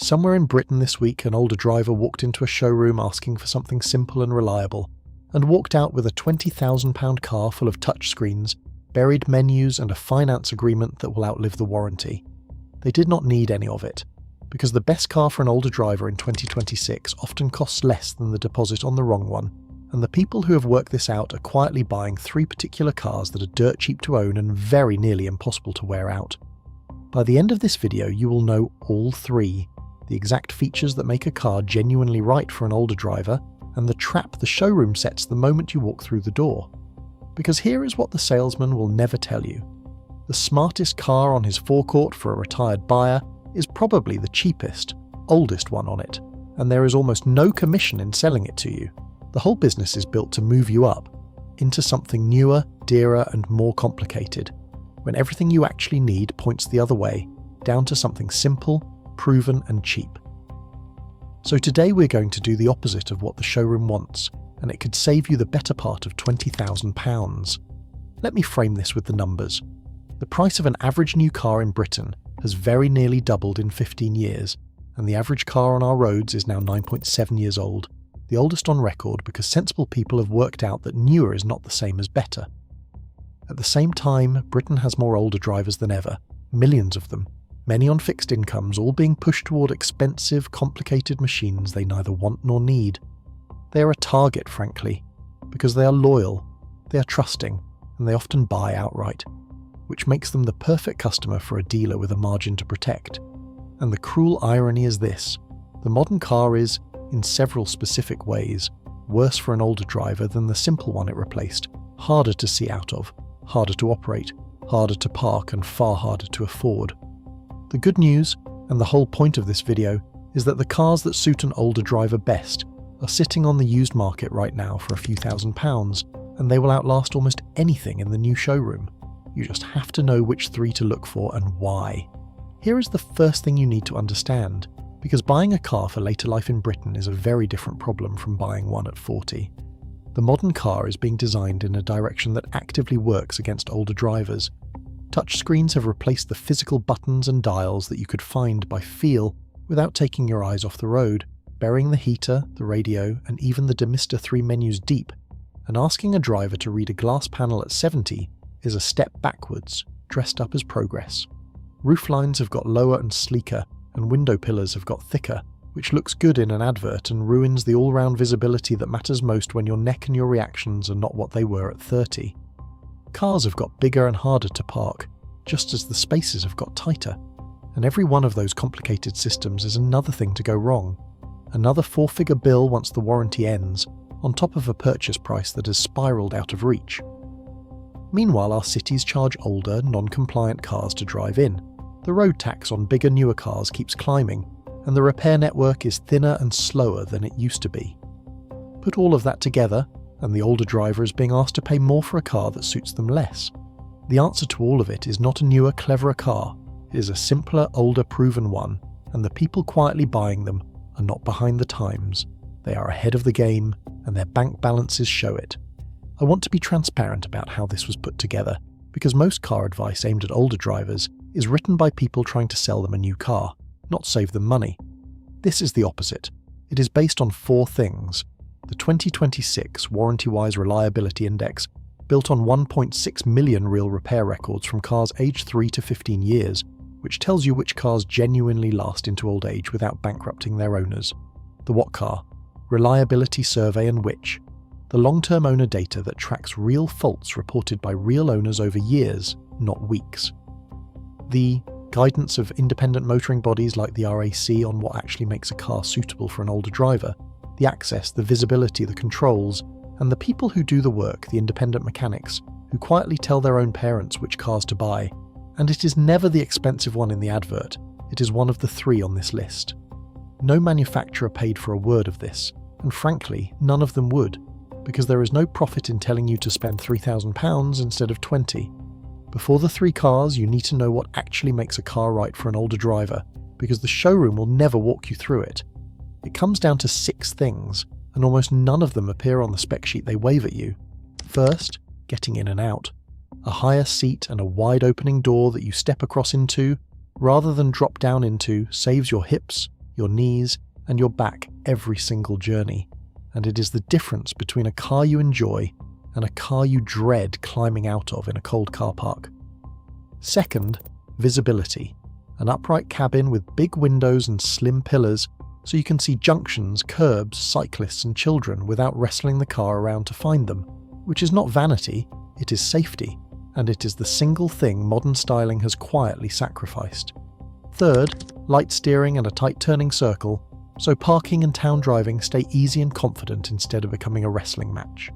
Somewhere in Britain this week, an older driver walked into a showroom asking for something simple and reliable, and walked out with a £20,000 car full of touchscreens, buried menus and a finance agreement that will outlive the warranty. They did not need any of it, because the best car for an older driver in 2026 often costs less than the deposit on the wrong one, and the people who have worked this out are quietly buying 3 particular cars that are dirt cheap to own and very nearly impossible to wear out. By the end of this video, you will know all 3, the exact features that make a car genuinely right for an older driver, and the trap the showroom sets the moment you walk through the door. Because here is what the salesman will never tell you. The smartest car on his forecourt for a retired buyer is probably the cheapest, oldest one on it, and there is almost no commission in selling it to you. The whole business is built to move you up into something newer, dearer and more complicated, when everything you actually need points the other way, down to something simple, proven and cheap. So today we're going to do the opposite of what the showroom wants, and it could save you the better part of £20,000. Let me frame this with the numbers. The price of an average new car in Britain has very nearly doubled in 15 years, and the average car on our roads is now 9.7 years old, the oldest on record because sensible people have worked out that newer is not the same as better. At the same time, Britain has more older drivers than ever, millions of them, many on fixed incomes, all being pushed toward expensive, complicated machines they neither want nor need. They are a target, frankly, because they are loyal, they are trusting, and they often buy outright, which makes them the perfect customer for a dealer with a margin to protect. And the cruel irony is this: the modern car is, in several specific ways, worse for an older driver than the simple one it replaced, harder to see out of, harder to operate, harder to park, and far harder to afford. The good news, and the whole point of this video, is that the cars that suit an older driver best are sitting on the used market right now for a few £1,000s, and they will outlast almost anything in the new showroom. You just have to know which 3 to look for and why. Here is the first thing you need to understand, because buying a car for later life in Britain is a very different problem from buying one at 40. The modern car is being designed in a direction that actively works against older drivers. Touchscreens have replaced the physical buttons and dials that you could find by feel without taking your eyes off the road, burying the heater, the radio, and even the demister 3 menus deep, and asking a driver to read a glass panel at 70 is a step backwards, dressed up as progress. Roof lines have got lower and sleeker, and window pillars have got thicker, which looks good in an advert and ruins the all-round visibility that matters most when your neck and your reactions are not what they were at 30. Cars have got bigger and harder to park, just as the spaces have got tighter. And every one of those complicated systems is another thing to go wrong. Another 4-figure bill once the warranty ends, on top of a purchase price that has spiralled out of reach. Meanwhile, our cities charge older, non-compliant cars to drive in. The road tax on bigger, newer cars keeps climbing, and the repair network is thinner and slower than it used to be. Put all of that together, and the older driver is being asked to pay more for a car that suits them less. The answer to all of it is not a newer, cleverer car. It is a simpler, older, proven one, and the people quietly buying them are not behind the times. They are ahead of the game, and their bank balances show it. I want to be transparent about how this was put together, because most car advice aimed at older drivers is written by people trying to sell them a new car, not save them money. This is the opposite. It is based on 4 things. The 2026 Warranty-Wise Reliability Index, built on 1.6 million real repair records from cars aged 3 to 15 years, which tells you which cars genuinely last into old age without bankrupting their owners. The What Car, Reliability Survey and Which, the long-term owner data that tracks real faults reported by real owners over years, not weeks. The Guidance of independent motoring bodies like the RAC on what actually makes a car suitable for an older driver, the access, the visibility, the controls, and the people who do the work, the independent mechanics, who quietly tell their own parents which cars to buy. And it is never the expensive one in the advert, it is one of the 3 on this list. No manufacturer paid for a word of this, and frankly, none of them would, because there is no profit in telling you to spend £3,000 instead of 20. Before the 3 cars, you need to know what actually makes a car right for an older driver, because the showroom will never walk you through it. It comes down to 6 things, and almost none of them appear on the spec sheet they wave at you. First, getting in and out. A higher seat and a wide opening door that you step across into, rather than drop down into, saves your hips, your knees, and your back every single journey, and it is the difference between a car you enjoy and a car you dread climbing out of in a cold car park. Second, visibility. An upright cabin with big windows and slim pillars so you can see junctions, curbs, cyclists and children without wrestling the car around to find them, which is not vanity, it is safety, and it is the single thing modern styling has quietly sacrificed. Third, light steering and a tight turning circle, so parking and town driving stay easy and confident instead of becoming a wrestling match.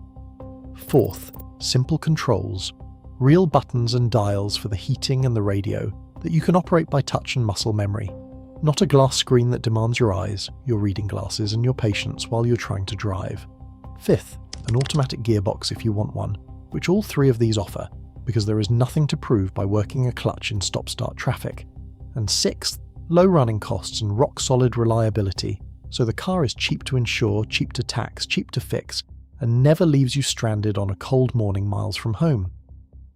Fourth, simple controls, real buttons and dials for the heating and the radio that you can operate by touch and muscle memory, not a glass screen that demands your eyes, your reading glasses and your patience while you're trying to drive. Fifth, an automatic gearbox if you want one, which all three of these offer, because there is nothing to prove by working a clutch in stop-start traffic. And sixth, low running costs and rock-solid reliability, so the car is cheap to insure, cheap to tax, cheap to fix, and never leaves you stranded on a cold morning miles from home.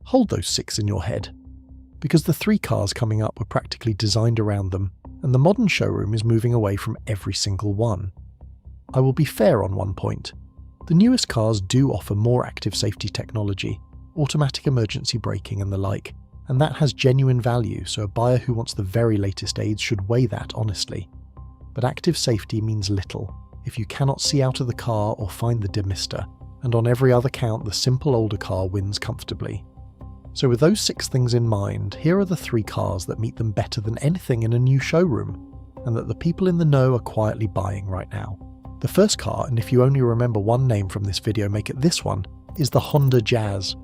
Hold those six in your head, because the three cars coming up were practically designed around them, and the modern showroom is moving away from every single one. I will be fair on one point. The newest cars do offer more active safety technology, automatic emergency braking and the like, and that has genuine value, so a buyer who wants the very latest aids should weigh that honestly. But active safety means little if you cannot see out of the car or find the demister, and on every other count the simple older car wins comfortably. So with those six things in mind, here are the three cars that meet them better than anything in a new showroom, and that the people in the know are quietly buying right now. The first car, and if you only remember one name from this video, make it this one, is the Honda Jazz.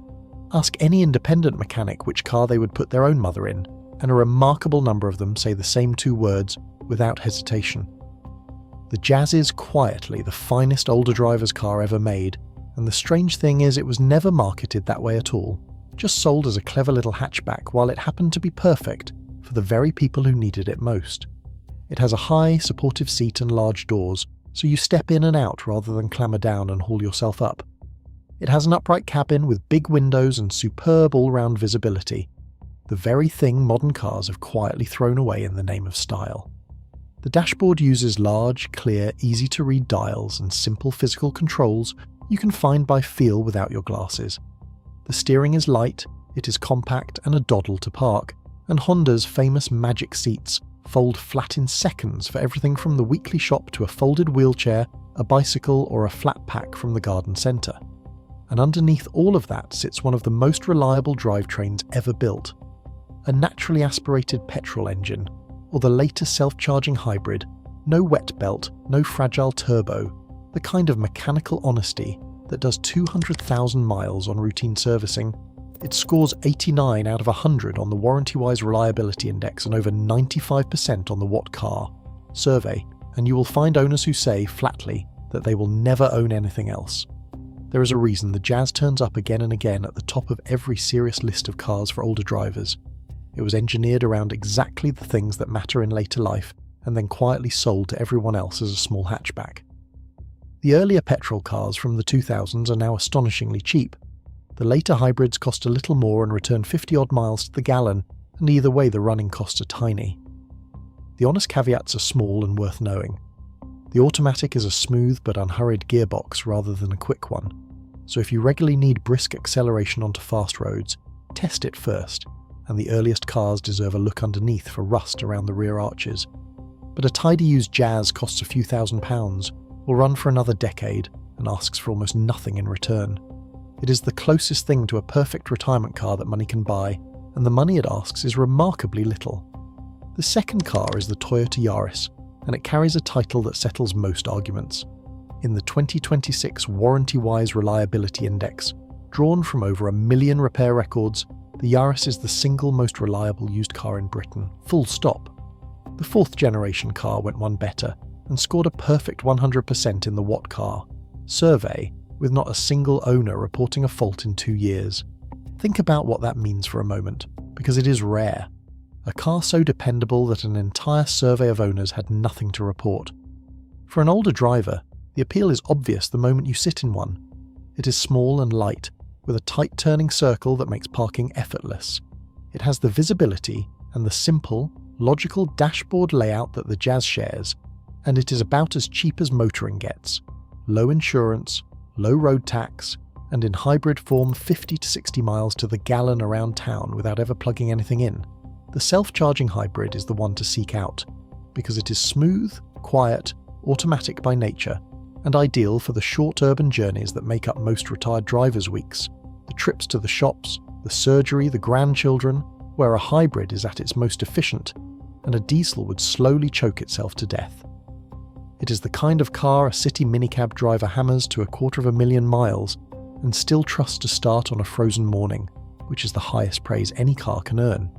Ask any independent mechanic which car they would put their own mother in, and a remarkable number of them say the same two words without hesitation. The Jazz is quietly the finest older driver's car ever made, and the strange thing is it was never marketed that way at all, just sold as a clever little hatchback while it happened to be perfect for the very people who needed it most. It has a high, supportive seat and large doors, so you step in and out rather than clamber down and haul yourself up. It has an upright cabin with big windows and superb all-round visibility, the very thing modern cars have quietly thrown away in the name of style. The dashboard uses large, clear, easy-to-read dials and simple physical controls you can find by feel without your glasses. The steering is light, it is compact and a doddle to park, and Honda's famous magic seats fold flat in seconds for everything from the weekly shop to a folded wheelchair, a bicycle or a flat pack from the garden centre. And underneath all of that sits one of the most reliable drivetrains ever built. A naturally aspirated petrol engine, or the latest self-charging hybrid, no wet belt, no fragile turbo, the kind of mechanical honesty that does 200,000 miles on routine servicing. It scores 89 out of 100 on the Warranty-Wise Reliability Index and over 95% on the What Car survey, and you will find owners who say, flatly, that they will never own anything else. There is a reason the Jazz turns up again and again at the top of every serious list of cars for older drivers. It was engineered around exactly the things that matter in later life, and then quietly sold to everyone else as a small hatchback. The earlier petrol cars from the 2000s are now astonishingly cheap. The later hybrids cost a little more and return 50-odd miles to the gallon, and either way the running costs are tiny. The honest caveats are small and worth knowing. The automatic is a smooth but unhurried gearbox rather than a quick one, so if you regularly need brisk acceleration onto fast roads, test it first, and the earliest cars deserve a look underneath for rust around the rear arches. But a tidy used Jazz costs a few £1,000s, will run for another decade, and asks for almost nothing in return. It is the closest thing to a perfect retirement car that money can buy, and the money it asks is remarkably little. The second car is the Toyota Yaris, and it carries a title that settles most arguments. In the 2026 Warranty-Wise Reliability Index, drawn from over 1 million repair records, the Yaris is the single most reliable used car in Britain, full stop. The fourth generation car went one better, and scored a perfect 100% in the What Car survey, with not a single owner reporting a fault in 2 years. Think about what that means for a moment, because it is rare. A car so dependable that an entire survey of owners had nothing to report. For an older driver, the appeal is obvious the moment you sit in one. It is small and light, with a tight turning circle that makes parking effortless. It has the visibility and the simple, logical dashboard layout that the Jazz shares, and it is about as cheap as motoring gets. Low insurance, low road tax, and in hybrid form 50 to 60 miles to the gallon around town without ever plugging anything in. The self-charging hybrid is the one to seek out, because it is smooth, quiet, automatic by nature, and ideal for the short urban journeys that make up most retired drivers' weeks, the trips to the shops, the surgery, the grandchildren, where a hybrid is at its most efficient, and a diesel would slowly choke itself to death. It is the kind of car a city minicab driver hammers to 250,000 miles and still trusts to start on a frozen morning, which is the highest praise any car can earn.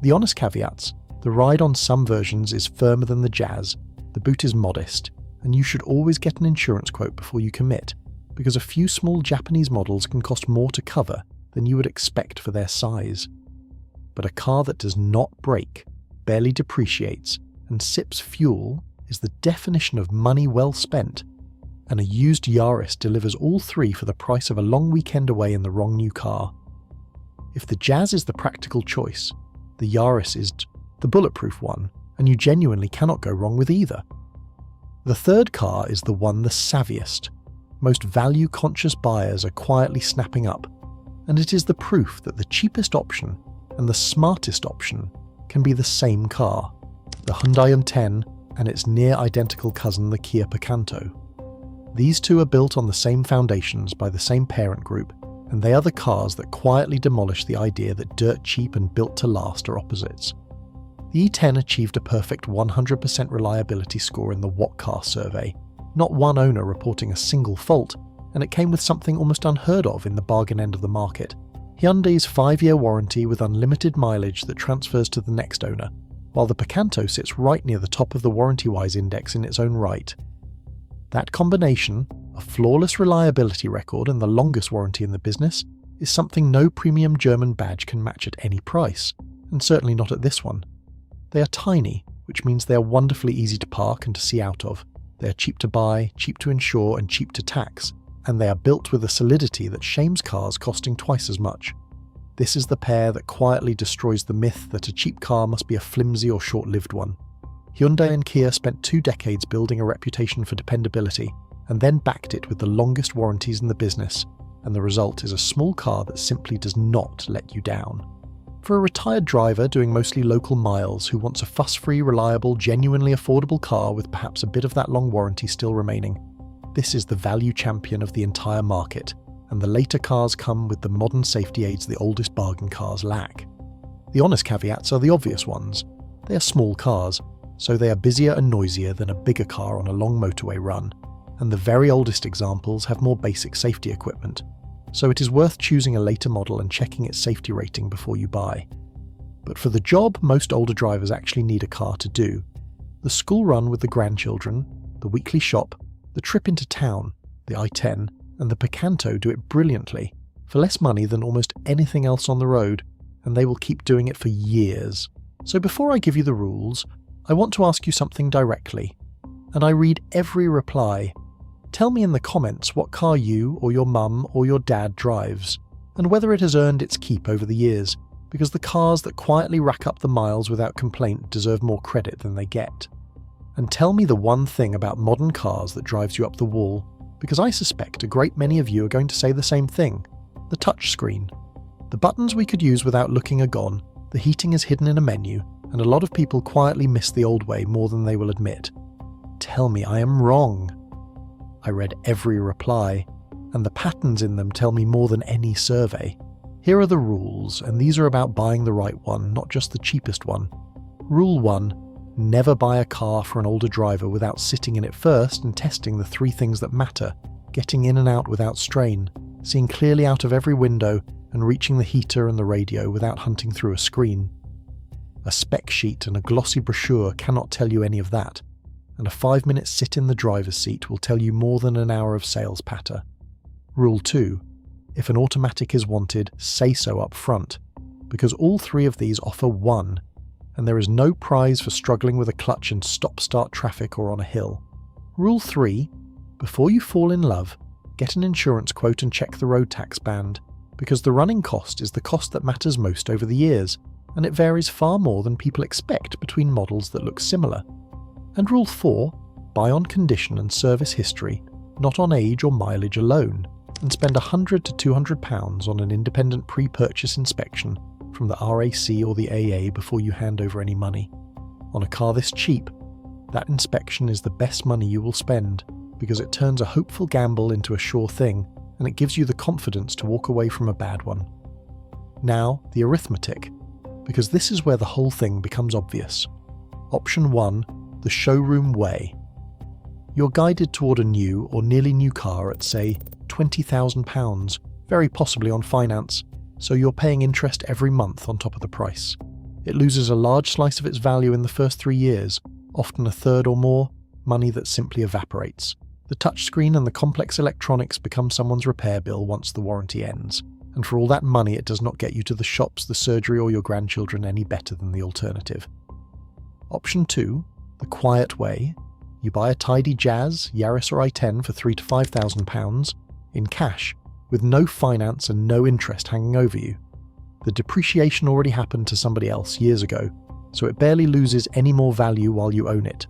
The honest caveats: the ride on some versions is firmer than the Jazz, the boot is modest, and you should always get an insurance quote before you commit, because a few small Japanese models can cost more to cover than you would expect for their size. But a car that does not break, barely depreciates, and sips fuel is the definition of money well spent, and a used Yaris delivers all three for the price of a long weekend away in the wrong new car. If the Jazz is the practical choice, the Yaris is the bulletproof one, and you genuinely cannot go wrong with either. The third car is the one the savviest, most value-conscious buyers are quietly snapping up, and it is the proof that the cheapest option and the smartest option can be the same car, the Hyundai i10 and its near-identical cousin the Kia Picanto. These two are built on the same foundations by the same parent group, and they are the cars that quietly demolish the idea that dirt cheap and built to last are opposites. The E10 achieved a perfect 100% reliability score in the What Car survey, not one owner reporting a single fault, and it came with something almost unheard of in the bargain end of the market: Hyundai's 5-year warranty with unlimited mileage that transfers to the next owner, while the Picanto sits right near the top of the warranty-wise index in its own right. That combination, a flawless reliability record and the longest warranty in the business, is something no premium German badge can match at any price, and certainly not at this one. They are tiny, which means they are wonderfully easy to park and to see out of. They are cheap to buy, cheap to insure, and cheap to tax, and they are built with a solidity that shames cars costing twice as much. This is the pair that quietly destroys the myth that a cheap car must be a flimsy or short-lived one. Hyundai and Kia spent 2 decades building a reputation for dependability, and then backed it with the longest warranties in the business, and the result is a small car that simply does not let you down. For a retired driver doing mostly local miles who wants a fuss-free, reliable, genuinely affordable car with perhaps a bit of that long warranty still remaining, this is the value champion of the entire market, and the later cars come with the modern safety aids the oldest bargain cars lack. The honest caveats are the obvious ones. They are small cars, so they are busier and noisier than a bigger car on a long motorway run, and the very oldest examples have more basic safety equipment, so it is worth choosing a later model and checking its safety rating before you buy. But for the job most older drivers actually need a car to do, the school run with the grandchildren, the weekly shop, the trip into town, the I-10, and the Picanto do it brilliantly, for less money than almost anything else on the road, and they will keep doing it for years. So before I give you the rules, I want to ask you something directly, and I read every reply. Tell me in the comments what car you or your mum or your dad drives, and whether it has earned its keep over the years, because the cars that quietly rack up the miles without complaint deserve more credit than they get. And tell me the one thing about modern cars that drives you up the wall, because I suspect a great many of you are going to say the same thing: the touchscreen. The buttons we could use without looking are gone, the heating is hidden in a menu, and a lot of people quietly miss the old way more than they will admit. Tell me I am wrong. I read every reply, and the patterns in them tell me more than any survey. Here are the rules, and these are about buying the right one, not just the cheapest one. Rule 1. Never buy a car for an older driver without sitting in it first and testing the 3 things that matter: getting in and out without strain, seeing clearly out of every window, and reaching the heater and the radio without hunting through a screen. A spec sheet and a glossy brochure cannot tell you any of that, and a 5-minute sit in the driver's seat will tell you more than an hour of sales patter. Rule 2. If an automatic is wanted, say so up front, because all 3 of these offer one, and there is no prize for struggling with a clutch in stop-start traffic or on a hill. Rule 3. Before you fall in love, get an insurance quote and check the road tax band, because the running cost is the cost that matters most over the years, and it varies far more than people expect between models that look similar. And Rule 4. buy on condition and service history, not on age or mileage alone, and spend £100 to £200 on an independent pre-purchase inspection from the RAC or the AA before you hand over any money. On a car this cheap, that inspection is the best money you will spend because it turns a hopeful gamble into a sure thing, and it gives you the confidence to walk away from a bad one. Now, the arithmetic, because this is where the whole thing becomes obvious. Option 1, the showroom way. You're guided toward a new or nearly new car at, say, £20,000, very possibly on finance, so you're paying interest every month on top of the price. It loses a large slice of its value in the first 3 years, often a third or more, money that simply evaporates. The touchscreen and the complex electronics become someone's repair bill once the warranty ends, and for all that money it does not get you to the shops, the surgery or your grandchildren any better than the alternative. Option 2, the quiet way. You buy a tidy Jazz, Yaris or i10 for £3,000 to £5,000 in cash, with no finance and no interest hanging over you. The depreciation already happened to somebody else years ago, so it barely loses any more value while you own it.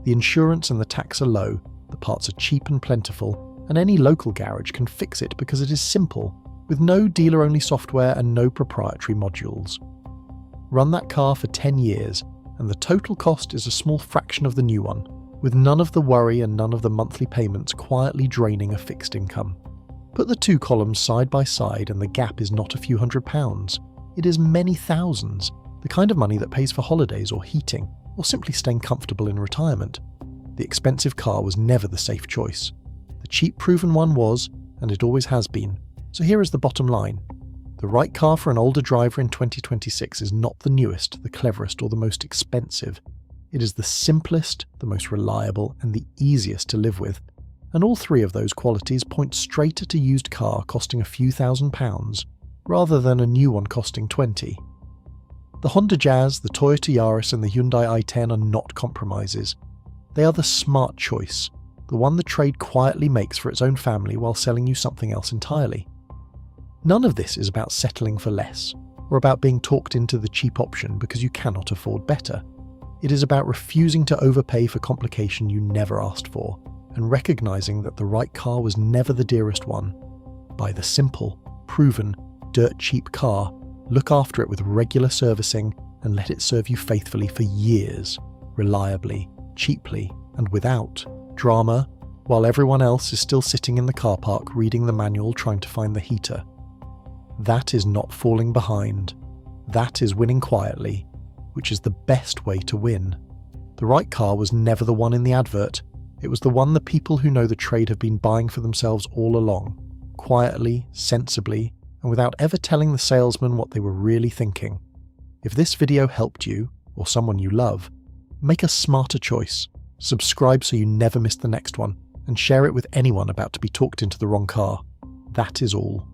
The insurance and the tax are low, the parts are cheap and plentiful, and any local garage can fix it because it is simple, with no dealer-only software and no proprietary modules. Run that car for 10 years, and the total cost is a small fraction of the new one, with none of the worry and none of the monthly payments quietly draining a fixed income. Put the two columns side by side and the gap is not a few £100s. It is many thousands, the kind of money that pays for holidays or heating, or simply staying comfortable in retirement. The expensive car was never the safe choice. The cheap proven one was, and it always has been. So here is the bottom line. The right car for an older driver in 2026 is not the newest, the cleverest, or the most expensive. It is the simplest, the most reliable, and the easiest to live with. And all three of those qualities point straight at a used car costing a few £1,000s, rather than a new one costing 20. The Honda Jazz, the Toyota Yaris, and the Hyundai i10 are not compromises. They are the smart choice, the one the trade quietly makes for its own family while selling you something else entirely. None of this is about settling for less, or about being talked into the cheap option because you cannot afford better. It is about refusing to overpay for complication you never asked for, and recognizing that the right car was never the dearest one. Buy the simple, proven, dirt-cheap car, look after it with regular servicing, and let it serve you faithfully for years, reliably, cheaply, and without drama, while everyone else is still sitting in the car park reading the manual trying to find the heater. That is not falling behind. That is winning quietly, which is the best way to win. The right car was never the one in the advert. It was the one the people who know the trade have been buying for themselves all along, quietly, sensibly, and without ever telling the salesman what they were really thinking. If this video helped you, or someone you love, make a smarter choice, subscribe so you never miss the next one, and share it with anyone about to be talked into the wrong car. That is all.